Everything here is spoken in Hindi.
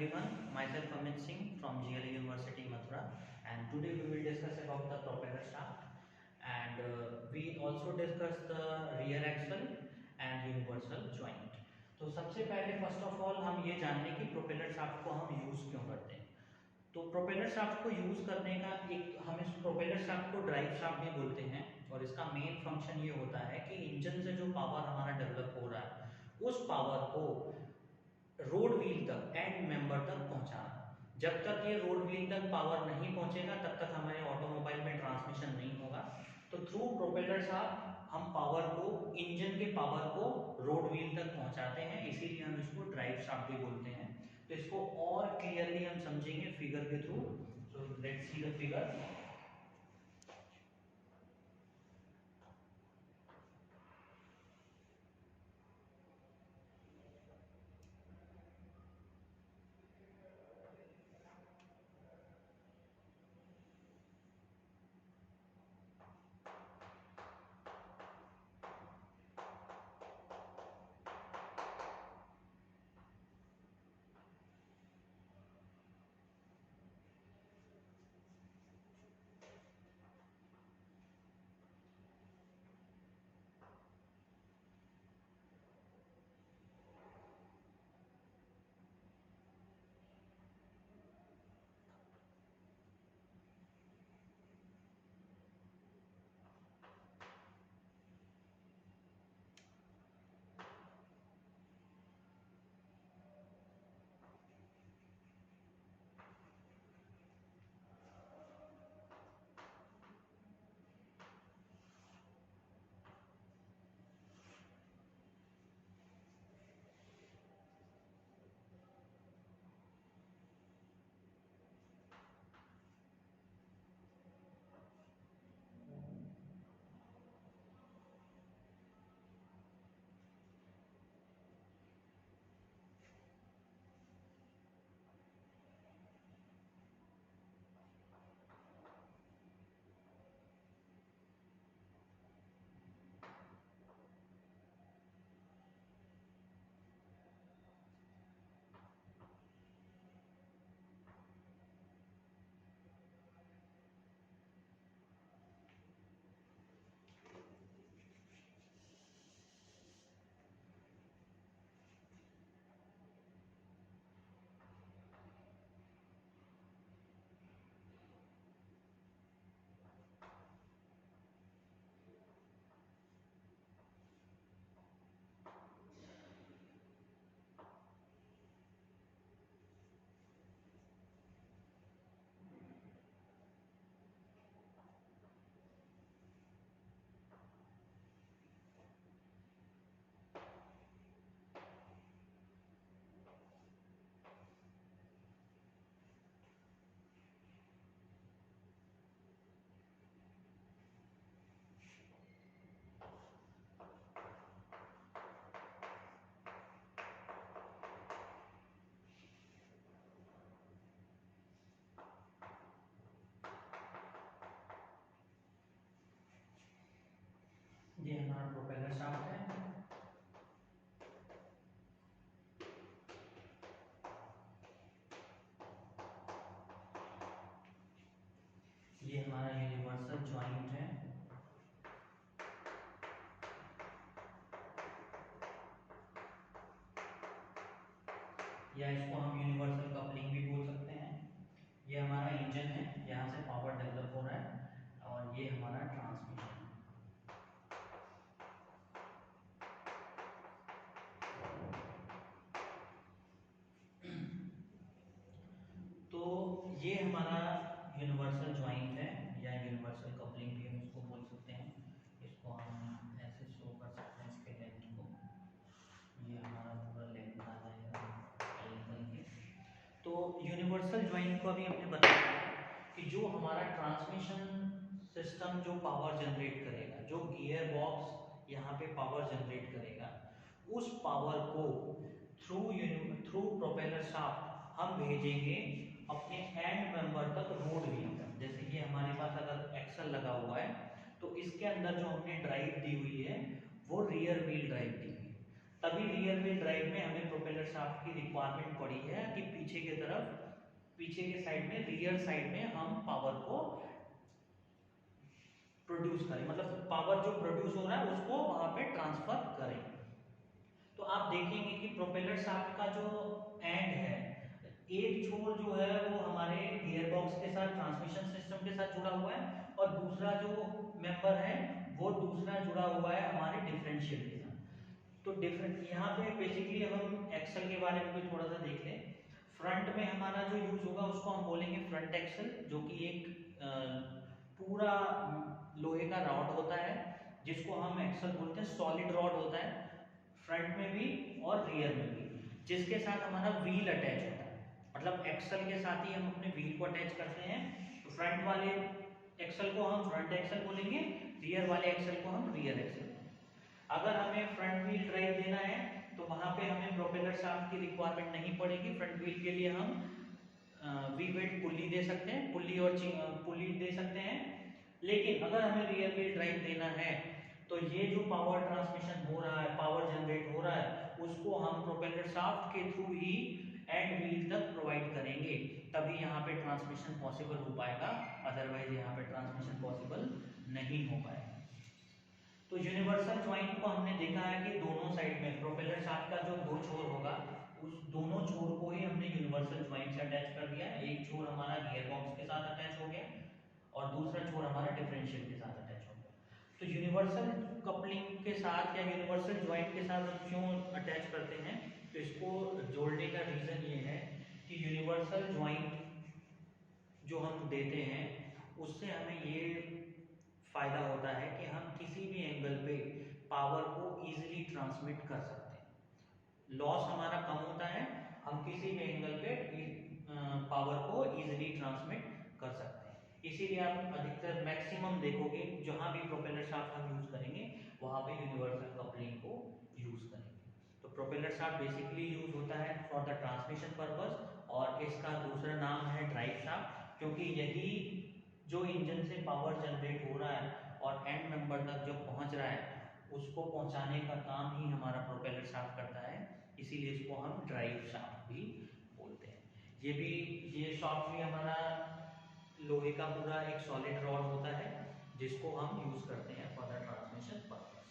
everyone, myself Amit Singh from GLA University Mathura, and today we will discuss about the propeller shaft, and we also discuss the rear axle and universal joint. तो सबसे पहले फर्स्ट ऑफ ऑल हम ये जान लें कि प्रोपेलर शाफ्ट को हम यूज क्यों करते हैं। तो प्रोपेलर शाफ्ट को यूज करने का एक हम इस प्रोपेलर शाफ्ट को ड्राइव शाफ्ट भी बोलते हैं, और इसका मेन फंक्शन ये होता है कि इंजन से जो पावर हमारा डेवलप हो रहा है उस पावर को रोड व्हील तक एंड मेंबर तक पहुंचाना। जब तक ये रोड व्हील तक पावर नहीं पहुंचेगा तब तक हमारे ऑटोमोबाइल में ट्रांसमिशन नहीं होगा। तो थ्रू प्रोपेलर शाफ्ट हम पावर को, इंजन के पावर को रोड व्हील तक पहुंचाते हैं, इसीलिए हम इसको ड्राइव शाफ्ट भी बोलते हैं। तो इसको और क्लियरली हम समझेंगे फिगर के through. So let's see the figure. ये हमारा प्रोपेलर शाफ्ट है। ये हमारा यूनिवर्सल जॉइंट है। या इसको हम यूनिवर्सल कपलिंग भी बोल सकते हैं। ये हमारा इंजन है, यहाँ से पावर डेवलप हो रहा है, और ये हमारा ट्रांसमिशन है। तो ये हमारा यूनिवर्सल जॉइंट है, या यूनिवर्सल कपलिंग भी हम इसको बोल सकते हैं। इसको हम ऐसे शो कर सकते हैं, इसके लेंथ को। ये हमारा पूरा लेंथ आ जाएगा निकल के। तो यूनिवर्सल जॉइंट को अभी हमने बताया कि जो हमारा ट्रांसमिशन सिस्टम जो पावर जनरेट करेगा, जो गियर बॉक्स यहाँ पे पावर जनरेट करेगा, उस पावर को थ्रू प्रोपेलर शाफ्ट हम भेजेंगे अपने एंड मेंबर तक, रोड व्हील तक। जैसे कि हमारे पास अगर एक्सल लगा हुआ है तो इसके अंदर जो हमने ड्राइव दी हुई है वो रियर व्हील ड्राइव दी हुई है। तभी रियर व्हील ड्राइव में हमें प्रोपेलर शाफ्ट की रिक्वायरमेंट पड़ी है कि पीछे की तरफ, पीछे के साइड में, रियर साइड में हम पावर को प्रोड्यूस करें, मतलब पावर जो प्रोड्यूस हो रहा है उसको वहां पे ट्रांसफर करें। तो आप देखेंगे कि प्रोपेलर शाफ्ट का जो एंड है, एक छोर जो है वो हमारे गियर बॉक्स के साथ, ट्रांसमिशन सिस्टम के साथ जुड़ा हुआ है, और दूसरा जो मेंबर है वो दूसरा जुड़ा हुआ है हमारे डिफरेंशियल के साथ। तो डिफरेंट यहाँ पे बेसिकली हम एक्सल के बारे में भी थोड़ा सा देख लें। फ्रंट में हमारा जो यूज होगा उसको हम बोलेंगे फ्रंट एक्सल, जो कि एक पूरा लोहे का रॉड होता है जिसको हम एक्सल बोलते हैं। सॉलिड रॉड होता है फ्रंट में भी और रियर में भी, जिसके साथ हमारा व्हील अटैच होता है, मतलब एक्सल के साथ ही हम अपने व्हील को अटैच करते हैं। तो फ्रंट वाले एक्सल को हम फ्रंट एक्सल बोलेंगे, रियर वाले एक्सल को हम रियर एक्सल। अगर हमें फ्रंट व्हील ड्राइव देना है तो वहां पे हमें प्रोपेलर शाफ्ट की रिक्वायरमेंट नहीं पड़ेगी। फ्रंट व्हील के लिए हम वी वेट पुली दे सकते हैं, पुली और पुली दे सकते हैं। लेकिन अगर हमें रियर व्हील ड्राइव देना है तो ये जो पावर ट्रांसमिशन हो रहा है, पावर जनरेट हो रहा है, उसको हम प्रोपेलर शाफ्ट के थ्रू ही एंड व्हील तक प्रोवाइड करेंगे, तभी यहाँ पे ट्रांसमिशन पॉसिबल हो पाएगा, अदरवाइज यहाँ पे ट्रांसमिशन पॉसिबल नहीं हो पाएगा। तो यूनिवर्सल ज्वाइंट को हमने देखा है कि दोनों साइड में प्रोपेलर शाफ्ट का जो दो छोर होगा उस दोनों छोर को ही हमने यूनिवर्सल ज्वाइंट से अटैच कर दिया। एक छोर हमारा गियर बॉक्स के साथ अटैच हो गया और दूसरा छोर हमारा डिफरेंशियल के साथ अटैच हो गया। तो यूनिवर्सल कपलिंग के साथ या यूनिवर्सल ज्वाइंट के साथ हम क्यों अटैच करते हैं, तो इसको जोड़ने का रीजन ये है कि यूनिवर्सल ज्वाइंट जो हम देते हैं उससे हमें ये फायदा होता है कि हम किसी भी एंगल पे पावर को इजीली ट्रांसमिट कर सकते हैं। लॉस हमारा कम होता है, हम किसी भी एंगल पे पावर को इजीली ट्रांसमिट कर सकते हैं। इसीलिए आप अधिकतर मैक्सिमम देखोगे जहां भी प्रोपेलर शाफ्ट हम यूज करेंगे वहां पे यूनिवर्सल कपलिंग को यूज करेंगे। तो प्रोपेलर शाफ्ट बेसिकली यूज होता है फॉर द ट्रांसमिशन पर्पस, और इसका दूसरा नाम है ड्राइव शाफ्ट, क्योंकि यही जो इंजन से पावर जनरेट हो रहा है और एंड मेंबर तक जो पहुंच रहा है उसको पहुंचाने का काम ही हमारा प्रोपेलर शाफ्ट करता है, इसीलिए इसको हम ड्राइव शाफ्ट भी बोलते हैं। ये शाफ्ट भी हमारा लोहे का पूरा एक सॉलिड रॉड होता है जिसको हम यूज करते हैं फॉर द ट्रांसमिशन पर्पस।